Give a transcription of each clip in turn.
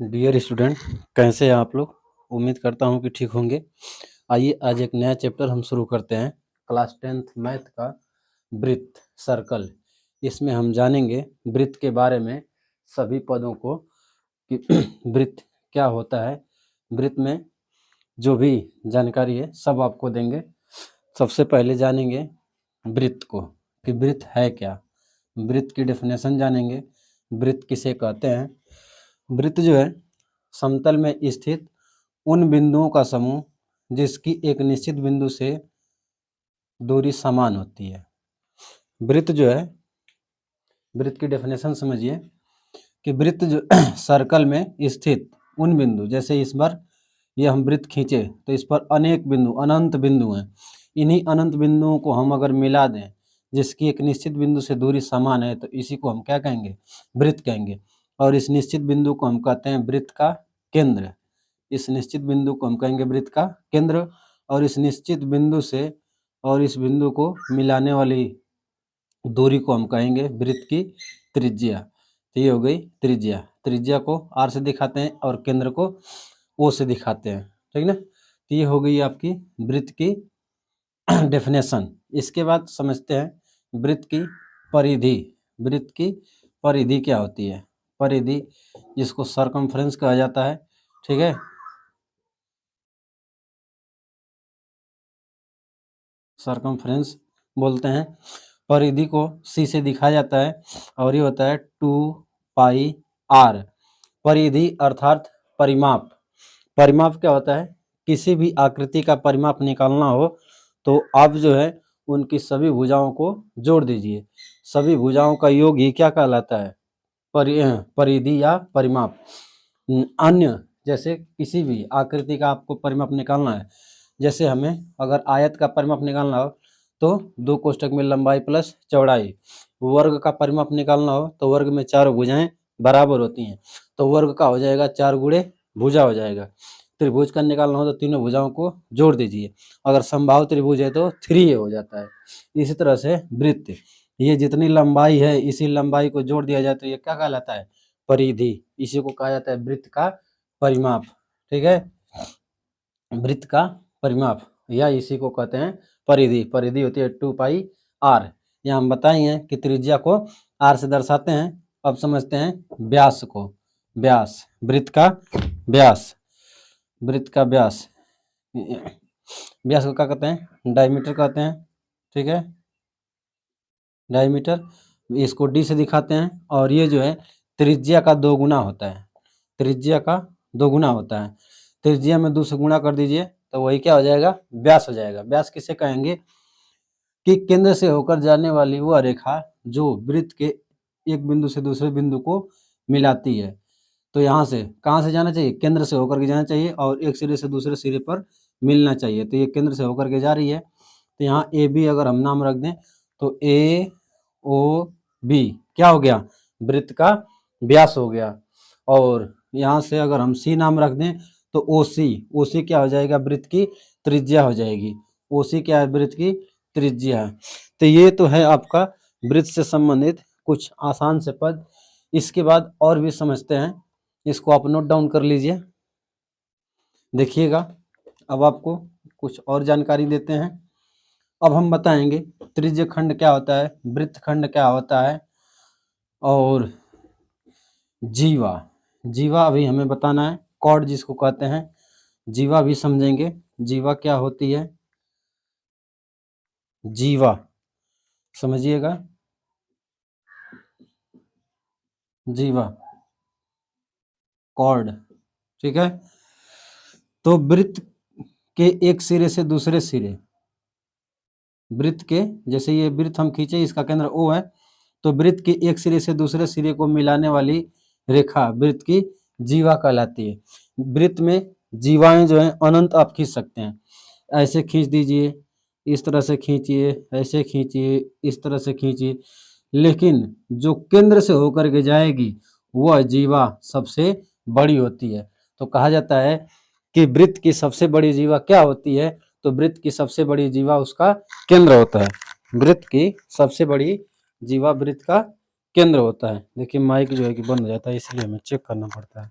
Dear student, कैसे हैं आप लोग। उम्मीद करता हूं कि ठीक होंगे। आइए आज एक नया चैप्टर हम शुरू करते हैं। क्लास 10th मैथ का वृत्त सर्कल। इसमें हम जानेंगे वृत्त के बारे में, सभी पदों को कि वृत्त क्या होता है। वृत्त में जो भी जानकारी है सब आपको देंगे। सबसे पहले जानेंगे वृत्त को कि वृत्त है क्या। वृत्त की डेफिनेशन जानेंगे। वृत्त किसे कहते हैं। वृत्त जो है समतल में स्थित उन बिंदुओं का समूह जिसकी एक निश्चित बिंदु से दूरी समान होती है। वृत्त जो है, वृत्त की डेफिनेशन समझिए कि वृत्त जो सर्कल में स्थित उन बिंदु, जैसे इस बार ये हम वृत्त खींचे तो इस पर अनेक बिंदु, अनंत बिंदु हैं। इन्हीं अनंत बिंदुओं को हम अगर मिला दें जिसकी एक निश्चित बिंदु से दूरी समान है तो इसी को हम क्या कहेंगे, वृत्त कहेंगे। और इस निश्चित बिंदु को हम कहते हैं वृत्त का केंद्र। इस निश्चित बिंदु को हम कहेंगे वृत्त का केंद्र। और इस निश्चित बिंदु से और इस बिंदु को मिलाने वाली दूरी को हम कहेंगे वृत्त की त्रिज्या। तो ये हो गई त्रिज्या। त्रिज्या को आर से दिखाते हैं और केंद्र को ओ से दिखाते हैं, ठीक ना। तो ये हो गई आपकी वृत्त की डेफिनेशन। इसके बाद समझते हैं वृत्त की परिधि। वृत्त की परिधि क्या होती है। परिधि जिसको सरकमफ्रेंस कहा जाता है, ठीक है। सरकमफ्रेंस बोलते हैं। परिधि को सी से दिखाया जाता है और ये होता है 2πr। परिधि अर्थात परिमाप। परिमाप क्या होता है, किसी भी आकृति का परिमाप निकालना हो तो आप जो है उनकी सभी भुजाओं को जोड़ दीजिए। सभी भुजाओं का योग ही क्या कहलाता है, परिधि या परिमाप। अन्य जैसे किसी भी आकृति का आपको परिमाप निकालना है, जैसे हमें अगर आयत का परिमाप निकालना हो तो 2 कोष्ठक में लंबाई प्लस चौड़ाई। वर्ग का परिमाप निकालना हो तो वर्ग में चारों भुजाएं बराबर होती हैं तो वर्ग का हो जाएगा 4 गुणे भुजा हो जाएगा। त्रिभुज का निकालना हो तो तीनों भुजाओं को जोड़ दीजिए। अगर समबाहु त्रिभुज है तो 3 हो जाता है। इसी तरह से वृत्त, ये जितनी लंबाई है इसी लंबाई को जोड़ दिया जाए तो ये क्या कहलाता है, परिधि। इसी को कहा जाता है वृत्त का परिमाप, ठीक है। वृत्त का परिमाप या इसी को कहते हैं परिधि। परिधि होती है 2πr। यहाँ हम बताएंगे कि त्रिज्या को r से दर्शाते हैं। अब समझते हैं व्यास को। व्यास, वृत्त का व्यास। वृत्त का व्यास, व्यास को क्या कहते हैं, डायमीटर कहते हैं, ठीक है। डायमीटर, इसको d से दिखाते हैं और ये जो है त्रिज्या का 2 गुना होता है। त्रिज्या का 2 गुना होता है। त्रिज्या में 2 से गुणा कर दीजिए तो वही क्या हो जाएगा, व्यास हो जाएगा। व्यास किसे कहेंगे कि केंद्र से होकर जाने वाली वह रेखा जो वृत्त के एक बिंदु से दूसरे बिंदु को मिलाती है। तो यहाँ से कहाँ से जाना चाहिए, केंद्र से होकर के जाना चाहिए और एक सिरे से दूसरे सिरे पर मिलना चाहिए। तो ये केंद्र से होकर के जा रही है तो यहाँ ए बी अगर हम नाम रख दें तो ए ओ बी क्या हो गया, वृत्त का व्यास हो गया। और यहाँ से अगर हम सी नाम रख दें तो ओ सी क्या हो जाएगा, वृत्त की त्रिज्या हो जाएगी। ओ सी क्या है, वृत्त की त्रिज्या है। तो ये तो है आपका वृत्त से संबंधित कुछ आसान से पद। इसके बाद और भी समझते हैं, इसको आप नोट डाउन कर लीजिए, देखिएगा। अब आपको कुछ और जानकारी देते हैं। अब हम बताएंगे त्रिज्य खंड क्या होता है, वृत्त खंड क्या होता है और जीवा। जीवा अभी हमें बताना है, कॉर्ड जिसको कहते हैं। जीवा भी समझेंगे, जीवा क्या होती है। जीवा समझिएगा, जीवा कॉर्ड, ठीक है। तो वृत्त के एक सिरे से दूसरे सिरे, वृत्त के, जैसे ये वृत्त हम खींचे इसका केंद्र O है तो वृत्त के एक सिरे से दूसरे सिरे को मिलाने वाली रेखा वृत्त की जीवा कहलाती है। वृत्त में जीवाएं जो हैं अनंत आप खींच सकते हैं। ऐसे खींच दीजिए, इस तरह से खींचिए, ऐसे खींचिए, इस तरह से खींचिए, लेकिन जो केंद्र से होकर के जाएगी वह जीवा सबसे बड़ी होती है। तो कहा जाता है कि वृत्त की सबसे बड़ी जीवा क्या होती है, तो वृत्त की सबसे बड़ी जीवा उसका केंद्र होता है। वृत्त की सबसे बड़ी जीवा वृत्त का केंद्र होता है। देखिए माइक जो है कि बंद हो जाता है इसलिए हमें चेक करना पड़ता है।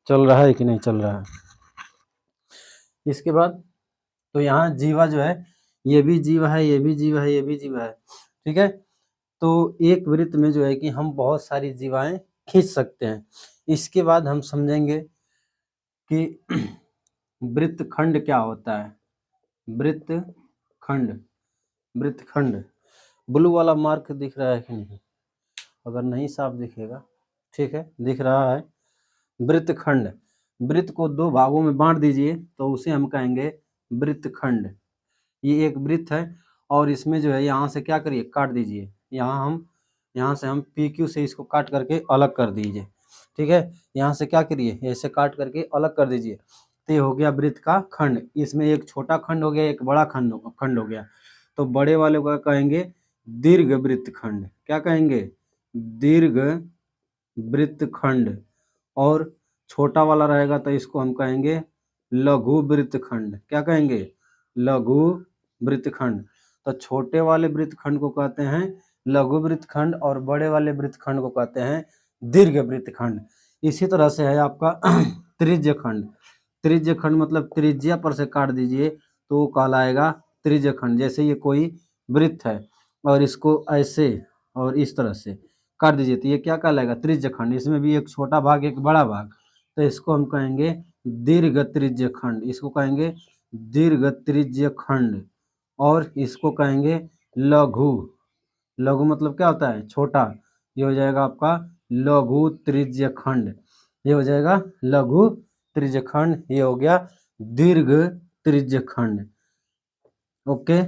चल रहा है कि नहीं चल रहा है। इसके बाद तो यहाँ जीवा जो है, ये भी जीवा है, ये भी जीवा है, ये भी जीवा है, ठीक है। तो एक वृत्त में जो है कि हम बहुत सारी जीवाएं खींच सकते हैं। इसके बाद हम समझेंगे कि वृत्तखंड क्या होता है। वृत्तखंड, वृत्तखंड, ब्लू वाला मार्क दिख रहा है कि नहीं? अगर नहीं साफ दिखेगा, ठीक है, दिख रहा है। वृत्तखंड, वृत्त को दो भागों में बांट दीजिए तो उसे हम कहेंगे वृत्तखंड। ये एक वृत्त है और इसमें जो है यहाँ से क्या करिए, काट दीजिए। यहाँ से हम PQ से इसको काट करके अलग कर दीजिए, ठीक है। यहाँ से क्या करिए, ऐसे काट करके अलग कर दीजिए। तो ये हो गया वृत्त का खंड। इसमें एक छोटा खंड हो गया, एक बड़ा खंड हो गया। तो बड़े वाले को कहेंगे दीर्घ वृत्तखंड। क्या कहेंगे? दीर्घ वृत्तखंड। और छोटा वाला रहेगा तो इसको हम कहेंगे लघु वृत्तखंड। क्या कहेंगे? लघु वृत्तखंड। तो छोटे वाले वृत्तखंड को कहते हैं लघु वृत्तखंड और बड़े वाले वृत्तखंड को कहते हैं दीर्घ वृत्तखंड। इसी तरह से है आपका त्रिज्य खंड। त्रिज्य खंड मतलब त्रिज्या पर से काट दीजिए तो वो कहलाएगा त्रिज्य खंड। जैसे ये कोई वृत्त है और इसको ऐसे और इस तरह से काट दीजिए तो ये क्या कहलाएगा? त्रिज्य खंड। इसमें भी एक छोटा भाग एक बड़ा भाग, तो इसको हम कहेंगे दीर्घ त्रिज्य खंड। इसको कहेंगे दीर्घ त्रिज्य खंड। और इसको कहेंगे लघु। लघु मतलब क्या होता है? छोटा। ये हो जाएगा आपका लघु त्रिज्य खंड। ये हो जाएगा लघु त्रिज्य खंड। ये हो गया दीर्घ त्रिज्य खंड। ओके।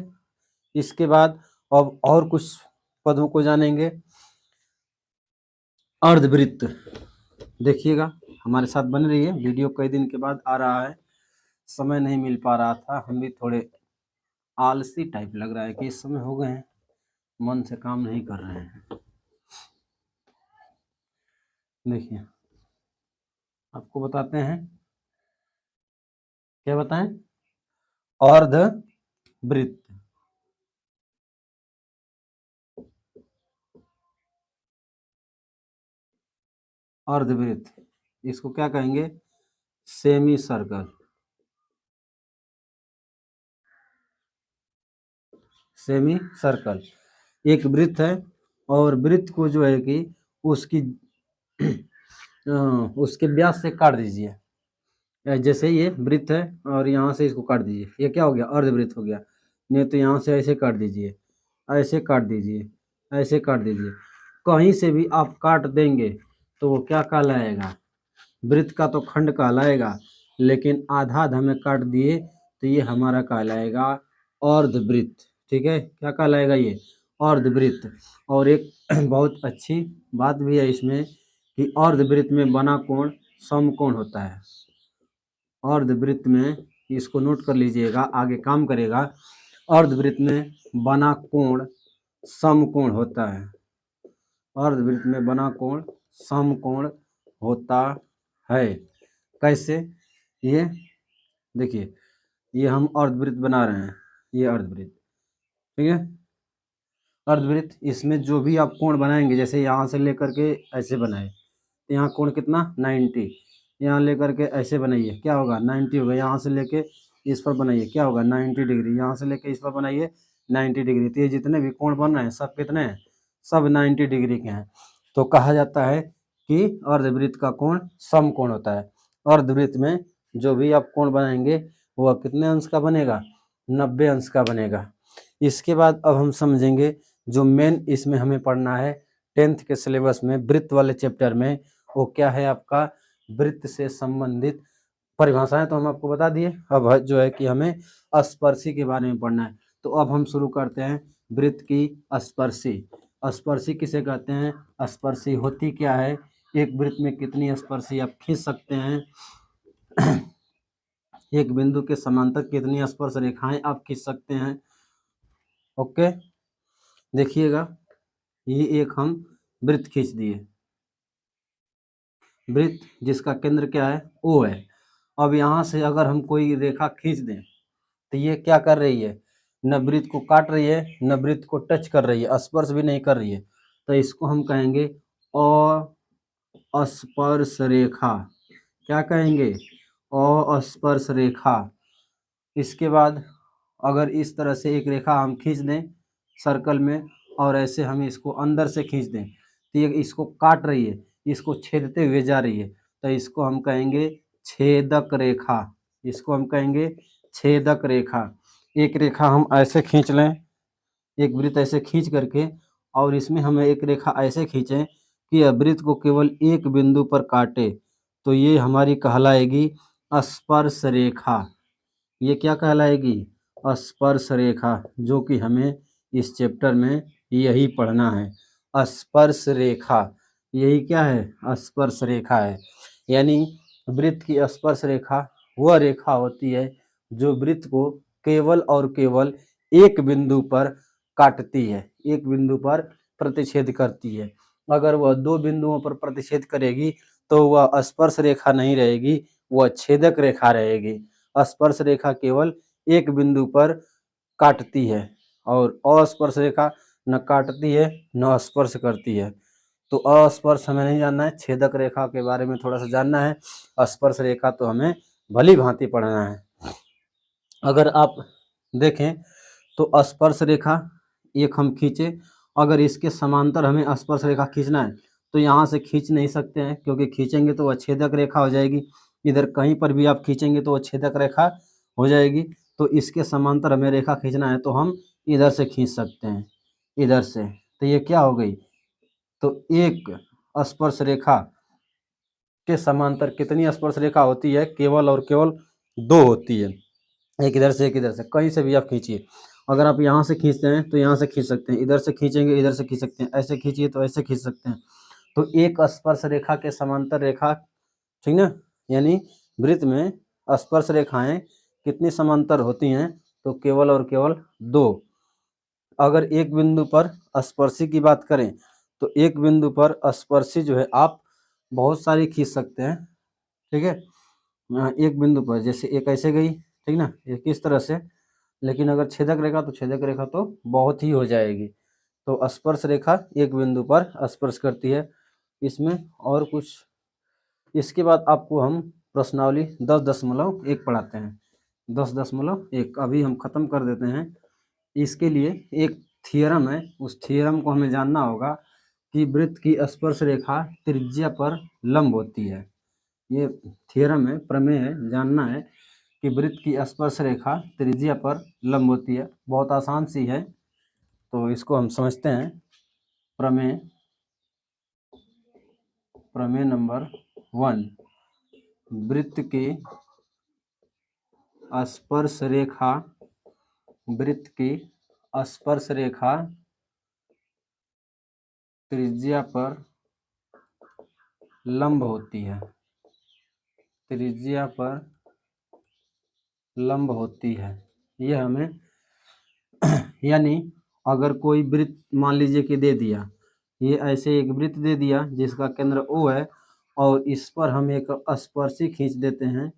इसके बाद अब और कुछ पदों को जानेंगे। अर्धवृत्त, देखिएगा हमारे साथ बन रही है। वीडियो कई दिन के बाद आ रहा है, समय नहीं मिल पा रहा था। हम भी थोड़े आलसी टाइप लग रहा है कि इस समय हो गए हैं, मन से काम नहीं कर रहे हैं। देखिए आपको बताते हैं, क्या बताएं? अर्धवृत्त। अर्धवृत्त इसको क्या कहेंगे? Semi circle. सेमी सर्कल एक वृत्त है और वृत्त को जो है कि उसकी उसके व्यास से काट दीजिए। जैसे ये वृत्त है और यहाँ से इसको काट दीजिए, ये क्या हो गया? अर्धवृत्त हो गया। नहीं तो यहाँ से ऐसे काट दीजिए, ऐसे काट दीजिए, ऐसे काट दीजिए। कहीं से भी आप काट देंगे तो वो क्या कहलाएगा? वृत्त का तो खंड कहलाएगा, लेकिन आधा आधा में काट दिए तो ये हमारा कहलाएगा अर्धवृत्त। ठीक है, क्या कहलाएगा? ये अर्धवृत्त। और एक बहुत अच्छी बात भी है इसमें कि अर्धवृत्त में बना कोण समकोण होता है। अर्धवृत्त में, इसको नोट कर लीजिएगा, आगे काम करेगा। अर्धवृत्त में बना कोण समकोण होता है। अर्धवृत्त में बना कोण समकोण होता है। कैसे? ये देखिए, ये हम अर्धवृत्त बना रहे हैं, ये अर्धवृत्त, ठीक है। अर्धवृत्त, इसमें जो भी आप कोण बनाएंगे, जैसे यहाँ से लेकर के ऐसे बनाए तो यहाँ कोण कितना? 90। यहाँ लेकर के ऐसे बनाइए, क्या होगा? 90 होगा। यहाँ से लेके इस पर बनाइए, क्या होगा? 90 डिग्री। यहाँ से लेके इस पर बनाइए 90 डिग्री। तो ये जितने भी कोण बन रहे हैं सब कितने हैं? सब 90 डिग्री के हैं। तो कहा जाता है कि अर्धवृत्त का कोण समकोण होता है। अर्धवृत्त में जो भी आप कोण बनाएंगे वह कितने अंश का बनेगा? 90 अंश का बनेगा। इसके बाद अब हम समझेंगे जो मेन इसमें हमें पढ़ना है 10th के सिलेबस में, वृत्त वाले चैप्टर में, वो क्या है आपका? वृत्त से संबंधित परिभाषाएं तो हम आपको बता दिए। अब जो है कि हमें स्पर्शी के बारे में पढ़ना है। तो अब हम शुरू करते हैं वृत्त की स्पर्शी। स्पर्शी किसे कहते हैं? स्पर्शी होती क्या है? एक वृत्त में कितनी स्पर्शी आप खींच सकते हैं? एक बिंदु के समांतर कितनी स्पर्श रेखाएं आप खींच सकते हैं? ओके, देखिएगा, ये एक हम वृत्त खींच दिए। वृत्त जिसका केंद्र क्या है? O है। अब यहाँ से अगर हम कोई रेखा खींच दें तो ये क्या कर रही है? न वृत्त को काट रही है, न वृत्त को टच कर रही है, स्पर्श भी नहीं कर रही है। तो इसको हम कहेंगे अस्पर्श रेखा। क्या कहेंगे, अस्पर्श रेखा। इसके बाद अगर इस तरह से एक रेखा हम खींच दें सर्कल में और ऐसे हम इसको अंदर से खींच दें तो ये इसको काट रही है, इसको छेदते हुए जा रही है, तो इसको हम कहेंगे छेदक रेखा। इसको हम कहेंगे छेदक रेखा। एक रेखा हम ऐसे खींच लें, एक वृत्त ऐसे खींच करके, और इसमें हमें एक रेखा ऐसे खींचें कि यह वृत्त को केवल एक बिंदु पर काटे, तो ये हमारी कहलाएगी स्पर्श रेखा। ये क्या कहलाएगी, स्पर्श रेखा, जो कि हमें इस चैप्टर में यही पढ़ना है। स्पर्श रेखा, यही क्या है, स्पर्श रेखा है। यानी वृत्त की स्पर्श रेखा वह रेखा होती है जो वृत्त को केवल और केवल एक बिंदु पर काटती है, एक बिंदु पर प्रतिच्छेद करती है। अगर वह दो बिंदुओं पर प्रतिच्छेद करेगी तो वह स्पर्श रेखा नहीं रहेगी, वह छेदक रेखा रहेगी। स्पर्श रेखा केवल एक बिंदु पर काटती है और अस्पर्श रेखा न काटती है न स्पर्श करती है। तो अस्पर्श हमें नहीं जानना है, छेदक रेखा के बारे में थोड़ा सा जानना है, स्पर्श रेखा तो हमें भली भांति पढ़ना है। अगर आप देखें तो स्पर्श रेखा एक हम खींचे, अगर इसके समांतर हमें स्पर्श रेखा खींचना है तो यहाँ से खींच नहीं सकते हैं, क्योंकि खींचेंगे तो वह छेदक रेखा हो जाएगी। इधर कहीं पर भी आप खींचेंगे तो वह छेदक रेखा हो जाएगी। तो इसके समांतर हमें रेखा खींचना है तो हम इधर से खींच सकते हैं, इधर से। तो ये क्या हो गई, तो एक स्पर्श रेखा के समांतर कितनी स्पर्श रेखा होती है, केवल और केवल दो होती है, एक इधर से एक इधर से, कहीं से भी आप खींचिए। अगर आप यहाँ से खींचते हैं तो यहाँ से खींच सकते हैं, इधर से खींचेंगे इधर से खींच सकते हैं, ऐसे खींचिए तो ऐसे खींच सकते हैं। तो एक स्पर्श रेखा के समांतर रेखा, ठीक ना, यानी वृत्त में स्पर्श रेखाएं कितनी समांतर होती हैं, तो केवल और केवल दो। अगर एक बिंदु पर स्पर्शी की बात करें तो एक बिंदु पर स्पर्शी जो है आप बहुत सारी खींच सकते हैं, ठीक है। एक बिंदु पर जैसे एक ऐसे गई, ठीक ना, एक इस तरह से। लेकिन अगर छेदक रेखा तो छेदक रेखा तो बहुत ही हो जाएगी। तो स्पर्श रेखा एक बिंदु पर स्पर्श करती है इसमें। और कुछ इसके बाद आपको हम प्रश्नावली 10.1 पढ़ाते हैं। 10.1 अभी हम खत्म कर देते हैं। इसके लिए एक थियरम है, उस थियरम को हमें जानना होगा कि वृत्त की स्पर्श रेखा त्रिज्या पर लंब होती है। ये थियरम है, प्रमेय है, जानना है कि वृत्त की स्पर्श रेखा त्रिज्या पर लंब होती है। बहुत आसान सी है, तो इसको हम समझते हैं। प्रमेय प्रमेय नंबर 1, वृत्त की स्पर्श रेखा, वृत्त की स्पर्श रेखा त्रिज्या पर लंब होती है, त्रिज्या पर लंब होती है। यह हमें यानी अगर कोई वृत्त मान लीजिए कि दे दिया, ये ऐसे एक वृत्त दे दिया जिसका केंद्र O है और इस पर हम एक स्पर्शी खींच देते हैं,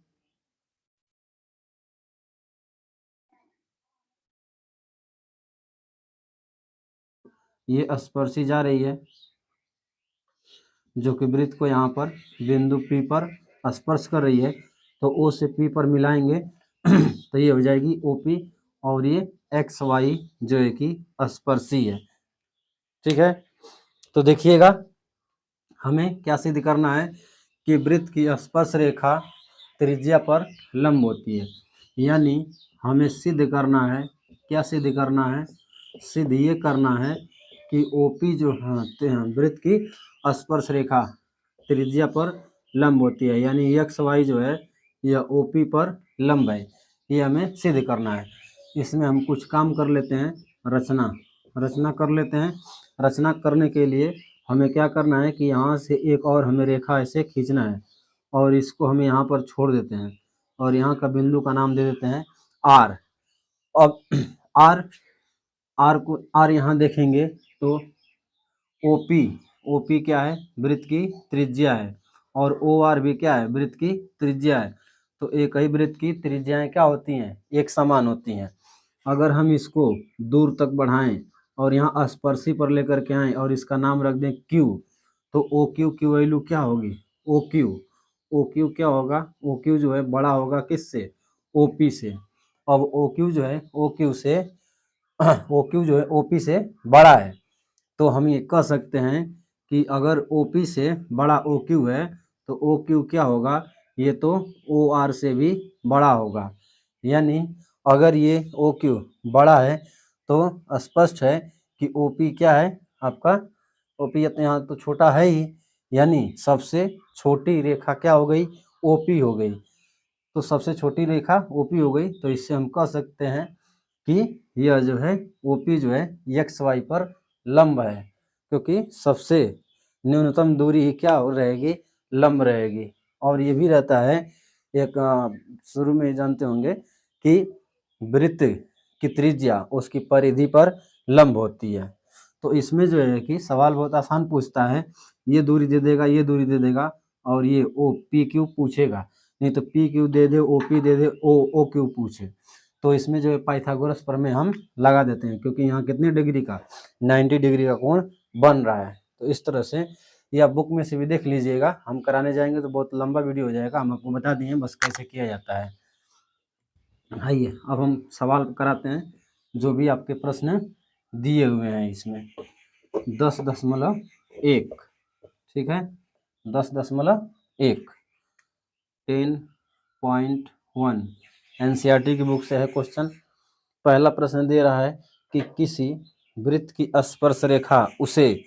ये स्पर्शी जा रही है जो कि वृत्त को यहाँ पर बिंदु P पर स्पर्श कर रही है। तो O से P पर मिलाएंगे तो ये हो जाएगी OP, और ये XY जो है कि स्पर्शी है, ठीक है। तो देखिएगा हमें क्या सिद्ध करना है कि वृत्त की स्पर्श रेखा त्रिज्या पर लंब होती है। यानी हमें सिद्ध करना है, क्या सिद्ध करना है, सिद्ध ये करना है कि OP जो है वृत्त की स्पर्श रेखा त्रिज्या पर लंब होती है, यानी XY जो है यह OP पर लंब है। ये हमें सिद्ध करना है। इसमें हम कुछ काम कर लेते हैं, रचना कर लेते हैं। रचना करने के लिए हमें क्या करना है कि यहाँ से एक और हमें रेखा ऐसे खींचना है और इसको हम यहाँ पर छोड़ देते हैं और यहाँ का बिंदु का नाम दे देते हैं R। अब R यहाँ देखेंगे तो OP क्या है, वृत्त की त्रिज्या है, और OR भी क्या है, वृत्त की त्रिज्या है। तो एक ही वृत्त की त्रिज्याएं क्या होती हैं, एक समान होती हैं। अगर हम इसको दूर तक बढ़ाएं और यहाँ स्पर्शी पर लेकर के आएँ और इसका नाम रख दें Q, तो OQ की वैल्यू क्या होगी, OQ ओ क्यू क्या होगा, ओ क्यू जो है बड़ा होगा किससे, ओ पी से। अब ओ क्यू जो है ओ क्यू से ओ क्यू जो है ओ पी से बड़ा है, तो हम ये कह सकते हैं कि अगर ओ पी से बड़ा ओ क्यू है तो ओ क्यू क्या होगा, ये तो ओ आर से भी बड़ा होगा। यानी अगर ये ओ क्यू बड़ा है तो स्पष्ट है कि ओ पी क्या है आपका, ओ पी यहाँ तो छोटा है ही, यानी सबसे छोटी रेखा क्या हो गई, ओ पी हो गई। तो सबसे छोटी रेखा ओ पी हो गई, तो इससे हम कह सकते हैं कि यह जो है ओ पी जो है एक्स वाई पर लंब है, क्योंकि सबसे न्यूनतम दूरी ही क्या रहेगी, लंब रहेगी। और ये भी रहता है एक शुरू में जानते होंगे कि वृत्त की त्रिज्या उसकी परिधि पर लंब होती है। तो इसमें जो है कि सवाल बहुत आसान पूछता है, ये दूरी दे देगा, ये दूरी दे देगा, और ये ओ पी क्यू पूछेगा, नहीं तो पी क्यू दे दे, ओ पी दे दे, ओ क्यू पूछे। तो इसमें जो है पाइथागोरस प्रमेय हम लगा देते हैं, क्योंकि यहाँ कितने डिग्री का, 90 डिग्री का कोण बन रहा है। तो इस तरह से या बुक में से भी देख लीजिएगा, हम कराने जाएंगे तो बहुत लंबा वीडियो हो जाएगा, हम आपको बता दिए बस कैसे किया जाता है। आइए अब हम सवाल कराते हैं, जो भी आपके प्रश्न दिए हुए हैं इसमें 10.1, ठीक है, 10.1 10.1 एनसीईआरटी की बुक से है क्वेश्चन। पहला प्रश्न दे रहा है कि किसी वृत्त की स्पर्श रेखा उसे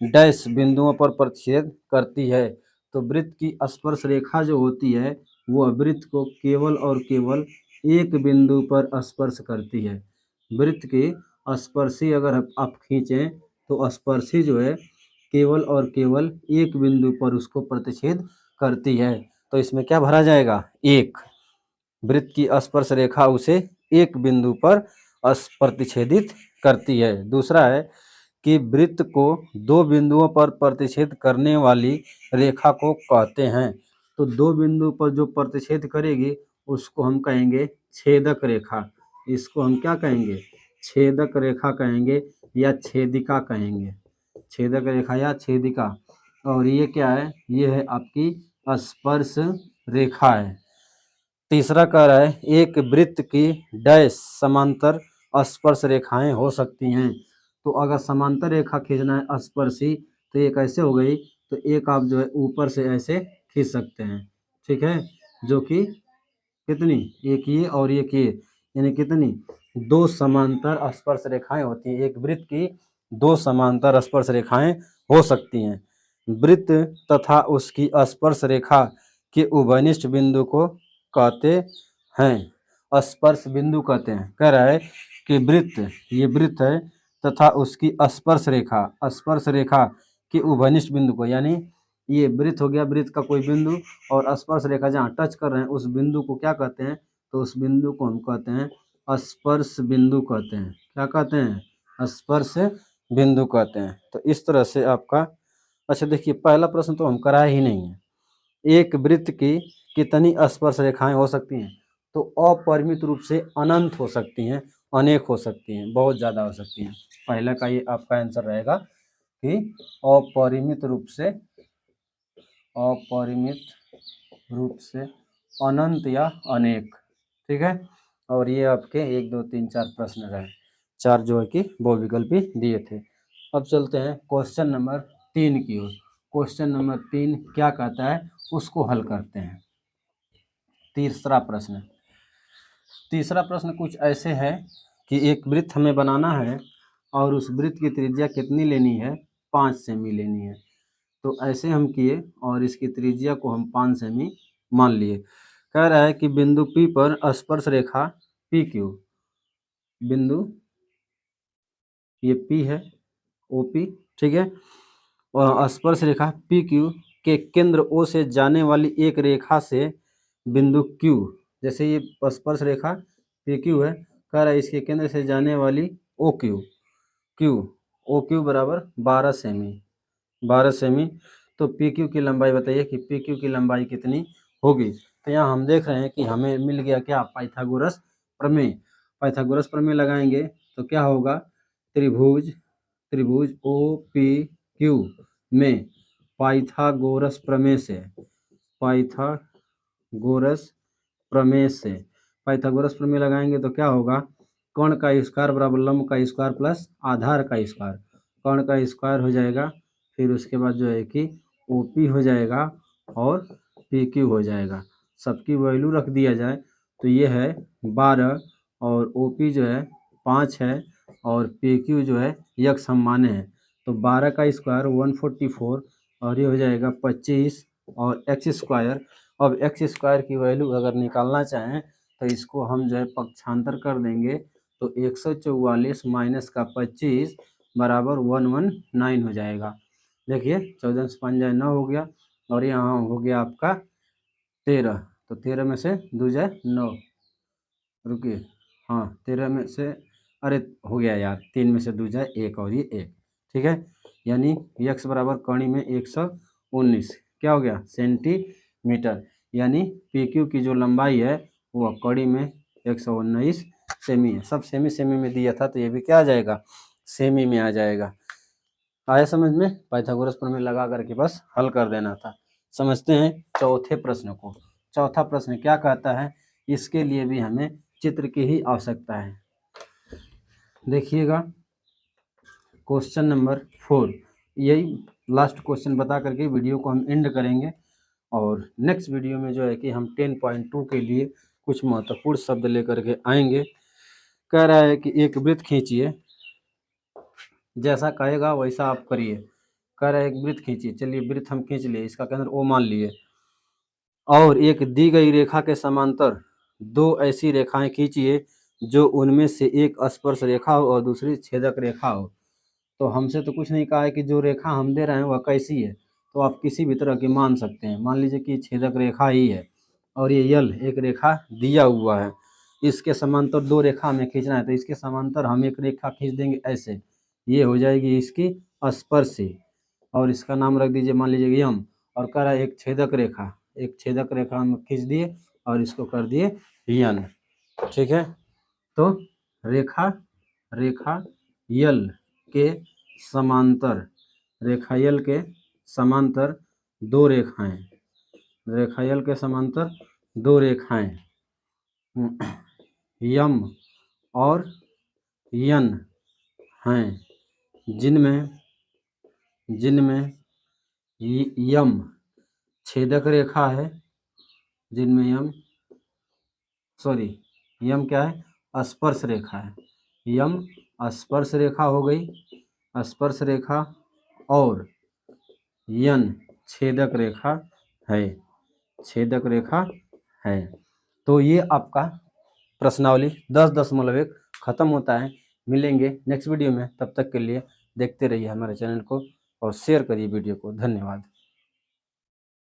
डैश बिंदुओं पर प्रतिच्छेद करती है। तो वृत्त की स्पर्श रेखा जो होती है वह वृत्त को केवल और केवल एक बिंदु पर स्पर्श करती है। वृत्त की स्पर्शी अगर आप खींचें तो स्पर्शी जो है केवल और केवल एक बिंदु पर उसको प्रतिच्छेद करती है। तो इसमें क्या भरा जाएगा, एक। वृत्त की स्पर्श रेखा उसे एक बिंदु पर प्रतिच्छेदित करती है। दूसरा है कि वृत्त को दो बिंदुओं पर प्रतिच्छेद करने वाली रेखा को कहते हैं। तो दो बिंदु पर जो प्रतिच्छेद करेगी उसको हम कहेंगे छेदक रेखा। इसको हम क्या कहेंगे, छेदक रेखा कहेंगे या छेदिका कहेंगे, छेदक रेखा या छेदिका। और ये क्या है, ये है आपकी स्पर्श रेखा है। तीसरा कह रहा है एक वृत्त की डैश समांतर स्पर्श रेखाएं हो सकती हैं। तो अगर समांतर रेखा खींचना है स्पर्शी, तो ये कैसे हो गई, तो एक आप जो है ऊपर से ऐसे खींच सकते हैं, ठीक है, जो कि कितनी, एक ये और एक ये, यानी कितनी, दो समांतर स्पर्श रेखाएं होती हैं। एक वृत्त की दो समांतर स्पर्श रेखाएं हो सकती हैं। वृत्त तथा उसकी स्पर्श रेखा के उभयनिष्ठ बिंदु को कहते हैं स्पर्श बिंदु कहते हैं। कह रहा है कि वृत्त, ये वृत्त है तथा उसकी स्पर्श रेखा के उभयनिष्ठ बिंदु को, यानी ये वृत्त हो गया, वृत्त का कोई बिंदु, और स्पर्श रेखा जहाँ टच कर रहे हैं उस बिंदु को क्या कहते हैं, तो उस बिंदु को हम कहते हैं स्पर्श बिंदु कहते हैं। क्या कहते हैं, स्पर्श बिंदु कहते हैं। तो इस तरह से आपका, अच्छा देखिए पहला प्रश्न तो हम कराए ही नहीं है, एक वृत्त की कितनी स्पर्श रेखाएं हो सकती हैं, तो अपरिमित रूप से अनंत हो सकती हैं, अनेक हो सकती हैं, बहुत ज़्यादा हो सकती हैं। पहले का ये आपका आंसर रहेगा कि अपरिमित रूप से, अपरिमित रूप से अनंत या अनेक, ठीक है। और ये आपके 1 2 3 4 प्रश्न रहे, चार जो है कि बहुविकल्पी दिए थे। अब चलते हैं क्वेश्चन नंबर 3 की ओर। क्वेश्चन नंबर 3 क्या कहता है उसको हल करते हैं। तीसरा प्रश्न, तीसरा प्रश्न कुछ ऐसे है कि एक वृत्त हमें बनाना है और उस वृत्त की त्रिज्या कितनी लेनी है, 5 सेमी लेनी है। तो ऐसे हम किए और इसकी त्रिज्या को हम 5 सेमी मान लिए। कह रहा है कि बिंदु P पर स्पर्श रेखा पी क्यू, बिंदु ये P है, OP, ठीक है, और स्पर्श रेखा पी क्यू के केंद्र O से जाने वाली एक रेखा से बिंदु Q, जैसे ये स्पर्श रेखा पी क्यू है, कह रहा है इसके केंद्र से जाने वाली ओ क्यू बराबर 12 सेमी, 12 सेमी। तो पी क्यू की लंबाई बताइए कि पी क्यू की लंबाई कितनी होगी। तो यहाँ हम देख रहे हैं कि हमें मिल गया क्या, पाइथागोरस प्रमेय। पाइथागोरस प्रमेय लगाएंगे तो क्या होगा, त्रिभुज त्रिभुज ओ पी क्यू में पाइथागोरस प्रमेय से पाइथागोरस प्रमेय से। पाइथागोरस प्रमेय लगाएंगे तो क्या होगा, कर्ण का स्क्वायर बराबर लंब का स्क्वायर प्लस आधार का स्क्वायर, कर्ण का स्क्वायर हो जाएगा, फिर उसके बाद जो है कि ओपी हो जाएगा और पी क्यू हो जाएगा। सबकी वैल्यू रख दिया जाए तो ये है 12 और ओपी जो है 5 है और पी क्यू जो है यक्स हम माने हैं, तो 12 का स्क्वायर 144 और ये हो जाएगा 25 और एक्स स्क्वायर। अब एक्स स्क्वायर की वैल्यू अगर निकालना चाहें तो इसको हम जो है पक्षांतर कर देंगे, तो 144 माइनस का 25 बराबर 119 हो जाएगा। देखिए 14 से 5 जाए 9 हो गया और यहाँ हो गया आपका 13, तो 13 में से 2 जाए 9, रुकिए, हाँ 13 में से, अरे हो गया यार, 3 में से 2 जाए 1 और ये 1, ठीक है। यानी यक्स बराबर कड़ी में 119 क्या हो गया सेंटीमीटर, यानी पी क्यू की जो लंबाई है वो कड़ी में 119 सेमी है। सब सेमी सेमी में दिया था तो ये भी क्या आ जाएगा, सेमी में आ जाएगा। आया समझ में, पाइथागोरस प्रमेय लगा करके बस हल कर देना था। समझते हैं चौथे प्रश्न को। चौथा प्रश्न क्या कहता है, इसके लिए भी हमें चित्र की ही आवश्यकता है। देखिएगा क्वेश्चन नंबर 4, यही लास्ट क्वेश्चन बता करके वीडियो को हम एंड करेंगे और नेक्स्ट वीडियो में जो है कि हम 10.2 के लिए कुछ महत्वपूर्ण शब्द लेकर के आएंगे। कह रहा है कि एक वृत्त खींचिए, जैसा कहेगा वैसा आप करिए। कह रहा है एक वृत्त खींचिए, चलिए वृत्त हम खींच लिए, इसका केंद्र ओ मान लिए, और एक दी गई रेखा के समांतर 2 ऐसी रेखाएं खींचिए जो उनमें से एक स्पर्श रेखा हो और दूसरी छेदक रेखा हो। तो हमसे तो कुछ नहीं कहा है कि जो रेखा हम दे रहे हैं वह कैसी है, तो आप किसी भी तरह की मान सकते हैं। मान लीजिए कि छेदक रेखा ही है और ये यल एक रेखा दिया हुआ है, इसके समांतर 2 रेखा हमें खींचना है, तो इसके समांतर हम एक रेखा खींच देंगे ऐसे, ये हो जाएगी इसकी स्पर्शी, और इसका नाम रख दीजिए मान लीजिए यम। और कह रहा है एक छेदक रेखा, एक छेदक रेखा हम खींच दिए और इसको कर दिए यन, ठीक है। तो रेखा रेखा यल के समांतर, रेखा यल के समांतर 2 रेखाएं, रेखा यल के समांतर 2 रेखाएं यम और यन हैं, जिनमें यम छेदक रेखा है, जिनमें यम क्या है, स्पर्श रेखा है। यम स्पर्श रेखा हो गई, स्पर्श रेखा, और यन छेदक रेखा है, छेदक रेखा है। तो ये आपका प्रश्नावली 10.1 खत्म होता है। मिलेंगे नेक्स्ट वीडियो में, तब तक के लिए देखते रहिए हमारे चैनल को और शेयर करिए वीडियो को। धन्यवाद।